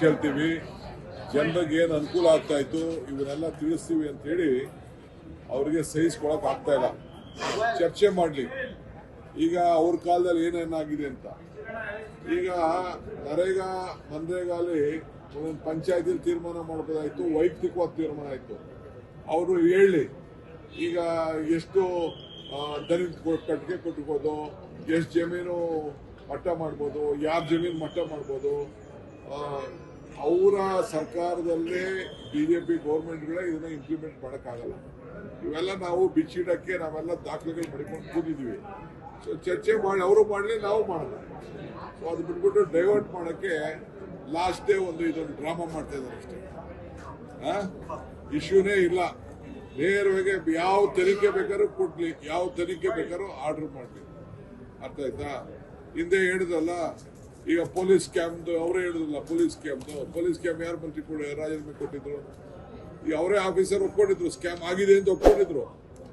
ಹೇಳ್ತೀವಿ, ಜನರಿಗೆ ಏನು ಅನುಕೂಲ ಆಗ್ತಾ ಇತ್ತು ಇವನ್ನೆಲ್ಲ ತಿಳಿಸ್ತೀವಿ ಅಂತ ಹೇಳಿ ಅವ್ರಿಗೆ ಸಹಿಸ್ಕೊಳಕ್ ಆಗ್ತಾ ಇಲ್ಲ. ಚರ್ಚೆ ಮಾಡಲಿ ಈಗ ಅವ್ರ ಕಾಲದಲ್ಲಿ ಏನೇನಾಗಿದೆ ಅಂತ. ಈಗ ನರೇಗಾ ಮನ್ರೇಗಾಲಿ ಒಂದೊಂದು ಪಂಚಾಯತಿಲಿ ತೀರ್ಮಾನ ಮಾಡ್ಬೋದಾಯ್ತು, ವೈಯಕ್ತಿಕವಾದ ತೀರ್ಮಾನ ಆಯ್ತು. ಅವರು ಹೇಳಿ ಈಗ ಎಷ್ಟು ದಲಿತ ಕಟ್ಟಿಗೆ ಕೊಟ್ಬೋದು, ಎಷ್ಟು ಜಮೀನು ಮಟ್ಟ ಮಾಡ್ಬೋದು, ಯಾರ ಜಮೀನು ಮಟ್ಟ ಮಾಡ್ಬೋದು. ಅವರ ಸರ್ಕಾರದಲ್ಲೇ ಬಿಜೆಪಿ ಗೌರ್ಮೆಂಟ್ಗಳೇ ಇದನ್ನ ಇಂಪ್ಲಿಮೆಂಟ್ ಮಾಡೋಕ್ಕಾಗಲ್ಲ. ಇವೆಲ್ಲ ನಾವು ಬಿಚ್ಚಿಡಕ್ಕೆ ನಾವೆಲ್ಲ ದಾಖಲೆಗಳು ಮಾಡಿಕೊಂಡು ಕೂತಿದ್ದೀವಿ. ಸೊ ಚರ್ಚೆ ಮಾಡಿ ಅವರು ಮಾಡಲಿ, ನಾವು ಮಾಡೋಣ. ಸೊ ಅದು ಬಿಟ್ಬಿಟ್ಟು ಡೈವರ್ಟ್ ಮಾಡೋಕ್ಕೆ ಲಾಸ್ಟ್ ಡೇ ಇದೊಂದು ಡ್ರಾಮಾ ಮಾಡ್ತಾ ಇದ್ದಾರೆ ಅಷ್ಟೇ. ಇಶ್ಯೂನೇ ಇಲ್ಲ. ನೇರವಾಗಿ ಯಾವ ತನಿಖೆ ಬೇಕಾದ್ರೂ ಕೊಡ್ಲಿ, ಯಾವ ತನಿಖೆ ಬೇಕಾದ್ರೂ ಆರ್ಡರ್ ಮಾಡಲಿ. ಅರ್ಥ ಆಯ್ತಾ? ಹಿಂದೆ ಹೇಳಿದ್ರಲ್ಲ, ಈಗ ಪೊಲೀಸ್ ಕ್ಯಾಂಪ್ದು ಅವರೇ ಹೇಳಿದ್ರಲ್ಲ, ಪೊಲೀಸ್ ಕ್ಯಾಂಪ್ ಯಾರು ಮಂತ್ರಿ ರಾಜೀನಾಮೆ ಕೊಟ್ಟಿದ್ರು? ಈಗ ಅವರೇ ಆಫೀಸರ್ ಒಪ್ಕೊಂಡಿದ್ರು, ಸ್ಕ್ಯಾಮ್ ಆಗಿದೆ ಅಂತ ಒಪ್ಕೊಂಡಿದ್ರು,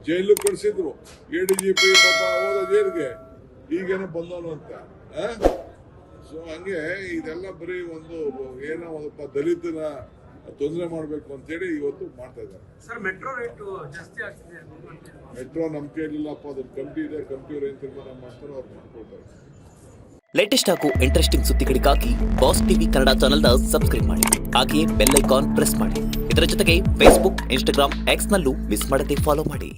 ಜೈಲು ಕಳಿಸಿದ್ರು. ADGP ಪಾಪ ಹೋದ ಜೈಲಿಗೆ, ಈಗೇನೋ ಬಂದವನು ಅಂತ. ಸೊ ಹಂಗೆ ಇದೆಲ್ಲ ಬರೀ ಏನೋ ಒಂದಪ್ಪ ದಲಿತನ ತೊಂದರೆ ಮಾಡಬೇಕು ಅಂತೇಳಿ ಇವತ್ತು ಮಾಡ್ತಾ ಇದ್ದಾರೆ. ಮೆಟ್ರೋ ನಮ್ಮ ಕೈಲಿಲ್ಲಪ್ಪ, ಅದ್ರ ಕಮಿಟಿ ಇದೆ, ಕಮಿಟಿಯವ್ರು ಏನ್ ತೀರ್ಮಾನ ಮಾಡ್ತಾರೋ ಅವ್ರು ಮಾಡ್ಕೊಳ್ತಾರೆ. ಲೇಟೆಸ್ಟ್ ಹಾಗೂ ಇಂಟ್ರೆಸ್ಟಿಂಗ್ ಸುದ್ದಿಗಳಿಗಾಗಿ ಬಾಸ್ ಟಿವಿ ಕನ್ನಡ ಚಾನೆಲ್ನ ಸಬ್ಸ್ಕ್ರೈಬ್ ಮಾಡಿ. ಹಾಗೆಯೇ ಬೆಲ್ ಐಕಾನ್ ಪ್ರೆಸ್ ಮಾಡಿ. ಇದರ ಜೊತೆಗೆ ಫೇಸ್ಬುಕ್, ಇನ್ಸ್ಟಾಗ್ರಾಮ್, ಎಕ್ಸ್ ನಲ್ಲೂ ಮಿಸ್ ಮಾಡದೆ ಫಾಲೋ ಮಾಡಿ.